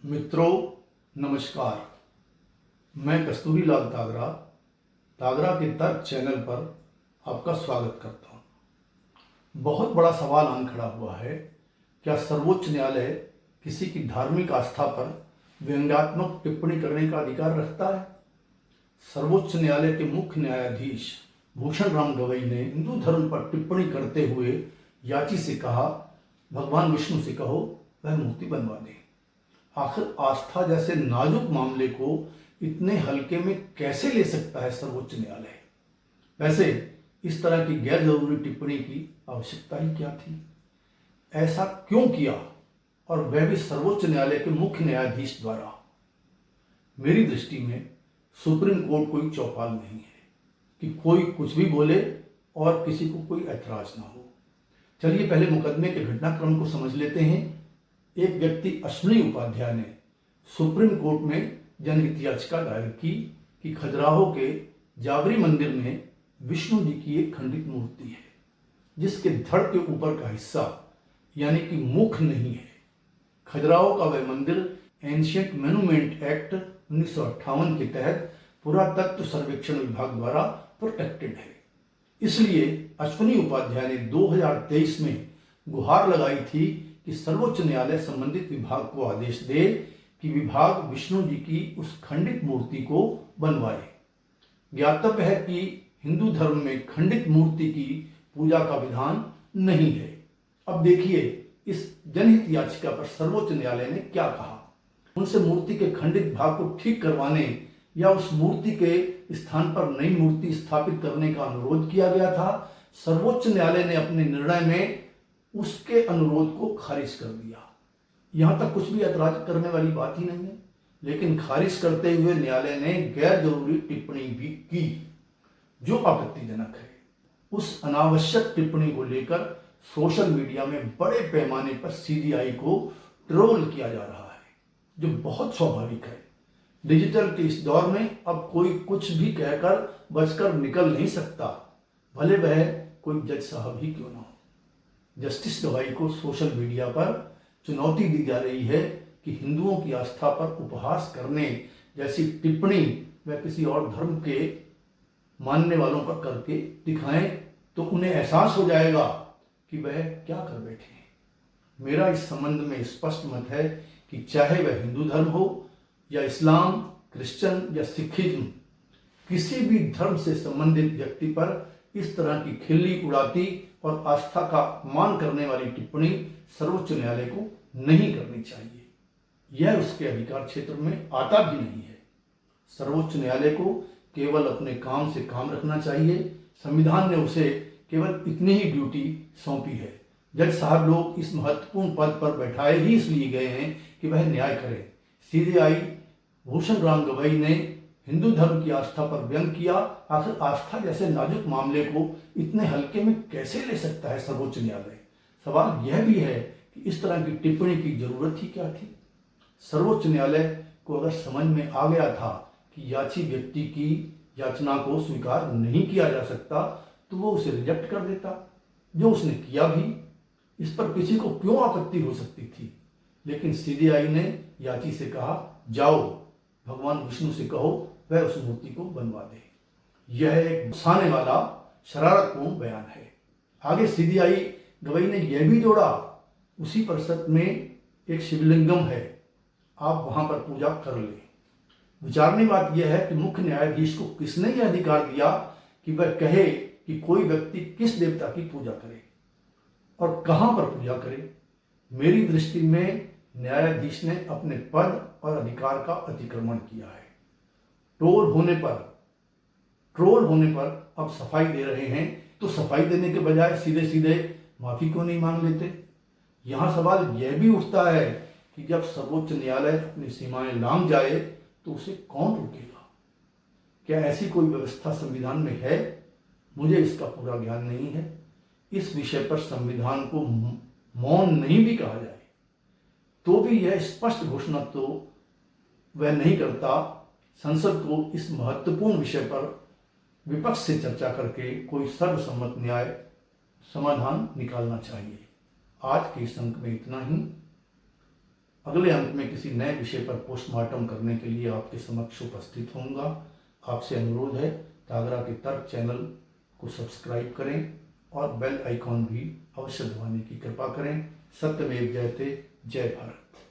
मित्रों नमस्कार। मैं कस्तूरीलाल तागरा तागरा के तर्क चैनल पर आपका स्वागत करता हूँ। बहुत बड़ा सवाल आन खड़ा हुआ है, क्या सर्वोच्च न्यायालय किसी की धार्मिक आस्था पर व्यंग्यात्मक टिप्पणी करने का अधिकार रखता है? सर्वोच्च न्यायालय के मुख्य न्यायाधीश भूषण राम गवई ने हिंदू धर्म पर टिप्पणी करते हुए याची से कहा, भगवान विष्णु से कहो वह मूर्ति बनवा दे। आखिर आस्था जैसे नाजुक मामले को इतने हल्के में कैसे ले सकता है सर्वोच्च न्यायालय? वैसे इस तरह की गैर जरूरी टिप्पणी की आवश्यकता ही क्या थी? ऐसा क्यों किया, और वह भी सर्वोच्च न्यायालय के मुख्य न्यायाधीश द्वारा? मेरी दृष्टि में सुप्रीम कोर्ट कोई चौपाल नहीं है कि कोई कुछ भी बोले और किसी को कोई ऐतराज ना हो। चलिए पहले मुकदमे के घटनाक्रम को समझ लेते हैं। एक व्यक्ति अश्विनी उपाध्याय ने सुप्रीम कोर्ट में जनहित याचिका दायर की कि खजुराहो के जाबरी मंदिर में विष्णु जी की एक खंडित मूर्ति है जिसके धड़ के ऊपर का हिस्सा यानी कि मुख नहीं है। खजुराहो का वह मंदिर एंशिएंट मॉन्यूमेंट एक्ट 1958 के तहत पुरातत्व सर्वेक्षण विभाग द्वारा प्रोटेक्टेड है। इसलिए अश्विनी उपाध्याय ने 2023 में गुहार लगाई थी कि सर्वोच्च न्यायालय संबंधित विभाग को आदेश दे कि विभाग विष्णु जी की उस खंडित मूर्ति को बनवाए। ज्ञातव्य है कि हिंदू धर्म में खंडित मूर्ति की पूजा का विधान नहीं है। अब देखिए इस जनहित याचिका पर सर्वोच्च न्यायालय ने क्या कहा। उनसे मूर्ति के खंडित भाग को ठीक करवाने या उस मूर्ति के स्थान पर नई मूर्ति स्थापित करने का अनुरोध किया गया था। सर्वोच्च न्यायालय ने अपने निर्णय में उसके अनुरोध को खारिज कर दिया। यहां तक कुछ भी ऐतराज करने वाली बात ही नहीं है, लेकिन खारिज करते हुए न्यायालय ने गैर जरूरी टिप्पणी भी की जो आपत्तिजनक है। उस अनावश्यक टिप्पणी को लेकर सोशल मीडिया में बड़े पैमाने पर सीबीआई को ट्रोल किया जा रहा है, जो बहुत स्वाभाविक है। डिजिटल के इस दौर में अब कोई कुछ भी कहकर बचकर निकल नहीं सकता, भले वह कोई जज साहब ही क्यों ना हो। जस्टिस गवाई को सोशल मीडिया पर चुनौती दी जा रही है कि हिंदुओं की आस्था पर उपहास करने जैसी टिप्पणी वह किसी और धर्म के मानने वालों पर करके दिखाएं तो उन्हें एहसास हो जाएगा कि वह क्या कर बैठे हैं। मेरा इस संबंध में स्पष्ट मत है कि चाहे वह हिंदू धर्म हो या इस्लाम, क्रिश्चियन या सिखिज्म, किसी भी धर्म से संबंधित व्यक्ति पर इस तरह की खिल्ली उड़ाती और आस्था का अपमान करने वाली टिप्पणी सर्वोच्च न्यायालय को नहीं करनी चाहिए। यह उसके अधिकार क्षेत्र में आता भी नहीं है। सर्वोच्च न्यायालय को केवल अपने काम से काम रखना चाहिए। संविधान ने उसे केवल इतनी ही ड्यूटी सौंपी है। जज साहब लोग इस महत्वपूर्ण पद पर बैठाए ही इसलिए गए हैं कि वह न्याय करें। सीबीआई भूषण राम गवई ने हिंदू धर्म की आस्था पर व्यंग किया। आखिर आस्था जैसे नाजुक मामले को इतने हल्के में कैसे ले सकता है सर्वोच्च न्यायालय? सवाल यह भी है कि इस तरह की टिप्पणी की जरूरत ही क्या थी? सर्वोच्च न्यायालय को अगर समझ में आ गया था कि याची व्यक्ति की याचना को स्वीकार नहीं किया जा सकता तो वो उसे रिजेक्ट कर देता, जो उसने किया भी। इस पर किसी को क्यों आपत्ति हो सकती थी? लेकिन सीबीआई ने याची से कहा, जाओ भगवान विष्णु से कहो वह उस मूर्ति को बनवा दे। यह एक गुस्साने वाला शरारतपूर्ण बयान है। आगे सीबीआई गवई ने यह भी जोड़ा, उसी परिसर में एक शिवलिंगम है, आप वहां पर पूजा कर ले। विचारने बात यह है कि मुख्य न्यायाधीश को किसने यह अधिकार दिया कि वह कहे कि कोई व्यक्ति किस देवता की पूजा करे और कहां पर पूजा करे। मेरी दृष्टि में न्यायाधीश ने अपने पद और अधिकार का अतिक्रमण किया है। ट्रोल होने पर अब सफाई दे रहे हैं, तो सफाई देने के बजाय सीधे सीधे माफी क्यों नहीं मांग लेते? यहां सवाल यह भी उठता है कि जब सर्वोच्च न्यायालय अपनी सीमाएं लांघ जाए तो उसे कौन रोकेगा? क्या ऐसी कोई व्यवस्था संविधान में है? मुझे इसका पूरा ज्ञान नहीं है। इस विषय पर संविधान को मौन नहीं भी कहा जाए तो भी यह स्पष्ट घोषणा तो वह नहीं करता। संसद को इस महत्वपूर्ण विषय पर विपक्ष से चर्चा करके कोई सर्वसम्मत न्याय समाधान निकालना चाहिए। आज के इस अंक में इतना ही। अगले अंक में किसी नए विषय पर पोस्टमार्टम करने के लिए आपके समक्ष उपस्थित होऊंगा। आपसे अनुरोध है, तागरा के तर्क चैनल को सब्सक्राइब करें और बेल आइकॉन भी अवश्य दबाने की कृपा करें। सत्यमेव जयते। जय भारत।